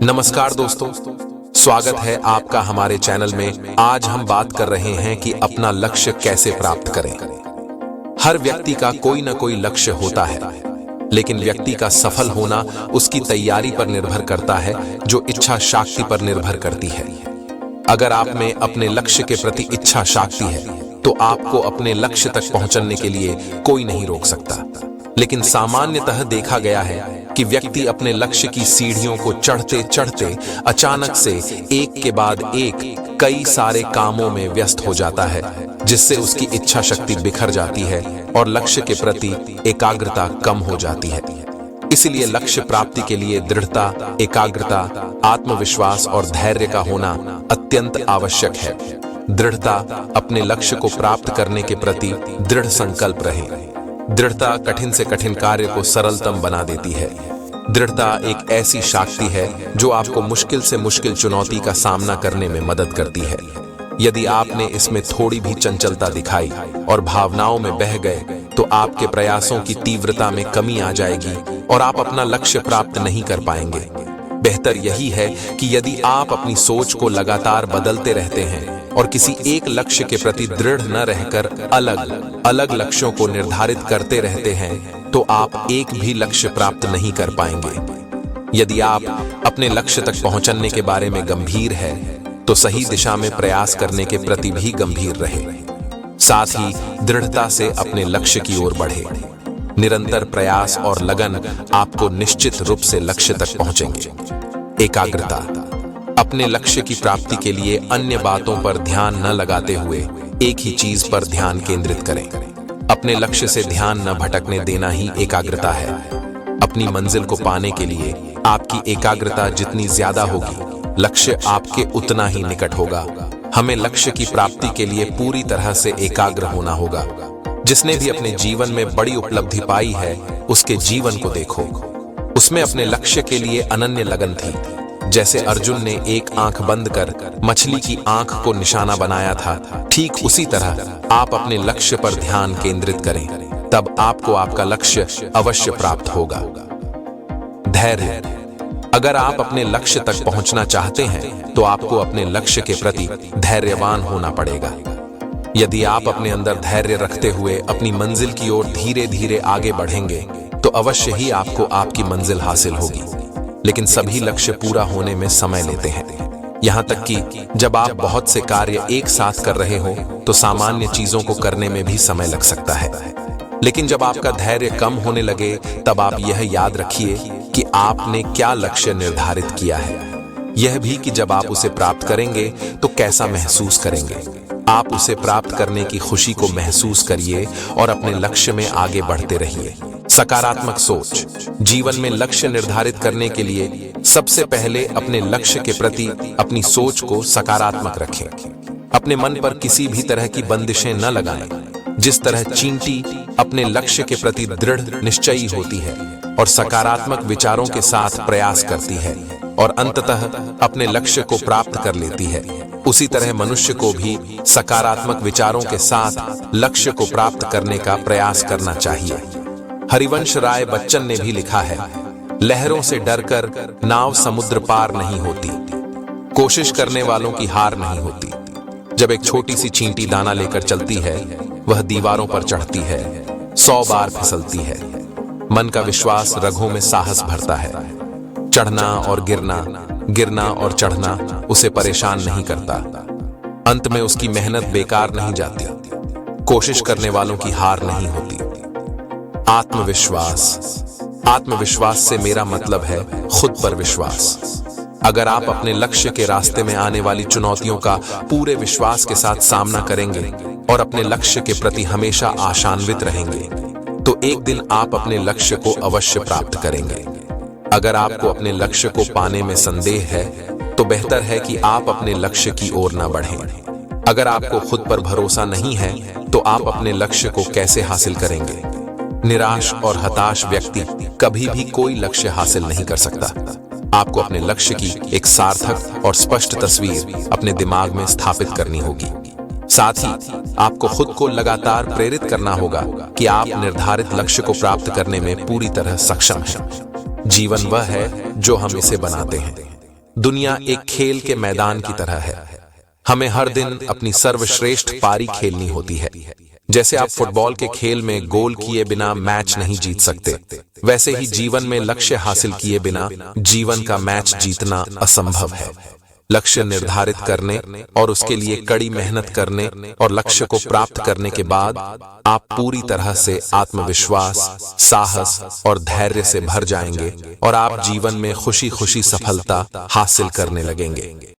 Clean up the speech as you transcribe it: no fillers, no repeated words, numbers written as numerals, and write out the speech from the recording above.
नमस्कार दोस्तों, स्वागत है आपका हमारे चैनल में। आज हम बात कर रहे हैं कि अपना लक्ष्य कैसे प्राप्त करें। हर व्यक्ति का कोई ना कोई लक्ष्य होता है, लेकिन व्यक्ति का सफल होना उसकी तैयारी पर निर्भर करता है, जो इच्छा शक्ति पर निर्भर करती है। अगर आप में अपने लक्ष्य के प्रति इच्छा शक्ति है, तो आपको अपने लक्ष्य तक पहुंचने के लिए कोई नहीं रोक सकता। लेकिन सामान्यतः देखा गया है कि व्यक्ति अपने लक्ष्य की सीढ़ियों को चढ़ते चढ़ते अचानक से एक के बाद एक कई सारे कामों में व्यस्त हो जाता है, जिससे उसकी इच्छा शक्ति बिखर जाती है और लक्ष्य के प्रति एकाग्रता कम हो जाती है। इसलिए लक्ष्य प्राप्ति के लिए दृढ़ता, एकाग्रता, आत्मविश्वास और धैर्य का होना अत्यंत आवश्यक है। दृढ़ता, अपने लक्ष्य को प्राप्त करने के प्रति दृढ़ संकल्प रहे। दृढ़ता कठिन से कठिन कार्य को सरलतम बना देती है। दृढ़ता एक ऐसी शक्ति है जो आपको मुश्किल से मुश्किल चुनौती का सामना करने में मदद करती है। यदि आपने इसमें थोड़ी भी चंचलता दिखाई और भावनाओं में बह गए, तो आपके प्रयासों की तीव्रता में कमी आ जाएगी और आप अपना लक्ष्य प्राप्त नहीं कर पाएंगे। बेहतर यही है कि यदि आप अपनी सोच को लगातार बदलते रहते हैं और किसी एक लक्ष्य के प्रति दृढ़ न रहकर अलग अलग लक्ष्यों को निर्धारित करते रहते हैं, तो आप एक भी लक्ष्य प्राप्त नहीं कर पाएंगे। यदि आप अपने लक्ष्य तक पहुंचने के बारे में गंभीर है, तो सही दिशा में प्रयास करने के प्रति भी गंभीर रहे। साथ ही दृढ़ता से अपने लक्ष्य की ओर बढ़े। निरंतर प्रयास और लगन आपको निश्चित रूप से लक्ष्य तक पहुंचेंगे। एकाग्रता, अपने लक्ष्य की प्राप्ति के लिए अन्य बातों पर ध्यान न लगाते हुए एक ही चीज पर ध्यान केंद्रित करें। अपने लक्ष्य से ध्यान न भटकने देना ही एकाग्रता है। अपनी मंजिल को पाने के लिए आपकी एकाग्रता जितनी ज्यादा होगी, लक्ष्य आपके उतना ही निकट होगा। हमें लक्ष्य की प्राप्ति के लिए पूरी तरह से एकाग्र होना होगा। जिसने भी अपने जीवन में बड़ी उपलब्धि पाई है, उसके जीवन को देखो। उसमें अपने लक्ष्य के लिए अनन्य लगन थी। जैसे अर्जुन ने एक आंख बंद कर मछली की आंख को निशाना बनाया था, ठीक उसी तरह आप अपने लक्ष्य पर ध्यान केंद्रित करें, तब आपको आपका लक्ष्य अवश्य प्राप्त होगा। धैर्य, अगर आप अपने लक्ष्य तक पहुंचना चाहते हैं, तो आपको अपने लक्ष्य के प्रति धैर्यवान होना पड़ेगा। यदि आप अपने अंदर धैर्य रखते हुए अपनी मंजिल की ओर धीरे धीरे आगे बढ़ेंगे, तो अवश्य ही आपको आपकी मंजिल हासिल होगी। लेकिन सभी लक्ष्य पूरा होने में समय लेते हैं। यहाँ तक कि जब आप बहुत से कार्य एक साथ कर रहे हो, तो सामान्य चीजों को करने में भी समय लग सकता है। लेकिन जब आपका धैर्य कम होने लगे, तब आप यह याद रखिए कि आपने क्या लक्ष्य निर्धारित किया है। यह भी कि जब आप उसे प्राप्त करेंगे, तो कैसा महसूस करेंगे। आप उसे प्राप्त करने की खुशी को महसूस करिए और अपने लक्ष्य में आगे बढ़ते रहिए। सकारात्मक सोच, जीवन में लक्ष्य निर्धारित करने के लिए सबसे पहले अपने लक्ष्य के प्रति अपनी सोच को सकारात्मक रखें। अपने मन पर किसी भी तरह की बंदिशें न लगाएं। जिस तरह चींटी अपने लक्ष्य के प्रति दृढ़ निश्चयी होती है और सकारात्मक विचारों के साथ प्रयास करती है और अंततः अपने लक्ष्य को प्राप्त कर लेती है, उसी तरह मनुष्य को भी सकारात्मक विचारों के साथ लक्ष्य को प्राप्त करने का प्रयास करना चाहिए। हरिवंश राय बच्चन ने भी लिखा है, लहरों से डरकर नाव समुद्र पार नहीं होती, कोशिश करने वालों की हार नहीं होती। जब एक छोटी सी चींटी दाना लेकर चलती है, वह दीवारों पर चढ़ती है, 100 बार फिसलती है। मन का विश्वास रगों में साहस भरता है। चढ़ना और गिरना, गिरना और चढ़ना उसे परेशान नहीं करता। अंत में उसकी मेहनत बेकार नहीं जाती। कोशिश करने वालों की हार नहीं होती। आत्मविश्वास, आत्मविश्वास से मेरा मतलब है खुद पर विश्वास। अगर आप अपने लक्ष्य के रास्ते में आने वाली चुनौतियों का पूरे विश्वास के साथ सामना करेंगे और अपने लक्ष्य के प्रति हमेशा आशान्वित रहेंगे, तो एक दिन आप अपने लक्ष्य को अवश्य प्राप्त करेंगे। अगर आपको अपने लक्ष्य को पाने में संदेह है, तो बेहतर है कि आप अपने लक्ष्य की ओर न बढ़ें। अगर आपको खुद पर भरोसा नहीं है, तो आप अपने लक्ष्य को कैसे हासिल करेंगे। निराश और हताश व्यक्ति कभी भी कोई लक्ष्य हासिल नहीं कर सकता। आपको अपने लक्ष्य की एक सार्थक और स्पष्ट तस्वीर अपने दिमाग में स्थापित करनी होगी। साथ ही आपको खुद को लगातार प्रेरित करना होगा कि आप निर्धारित लक्ष्य को प्राप्त करने में पूरी तरह सक्षम हैं। जीवन वह है जो हम इसे बनाते हैं। दुनिया एक खेल के मैदान की तरह है। हमें हर दिन अपनी सर्वश्रेष्ठ पारी खेलनी होती है। जैसे आप फुटबॉल के खेल में गोल किए बिना मैच नहीं जीत सकते, वैसे ही जीवन में लक्ष्य हासिल किए बिना जीवन का मैच जीतना असंभव है। लक्ष्य निर्धारित करने और उसके लिए कड़ी मेहनत करने और लक्ष्य को प्राप्त करने के बाद आप पूरी तरह से आत्मविश्वास, साहस और धैर्य से भर जाएंगे और आप जीवन में खुशी खुशी सफलता हासिल करने लगेंगे।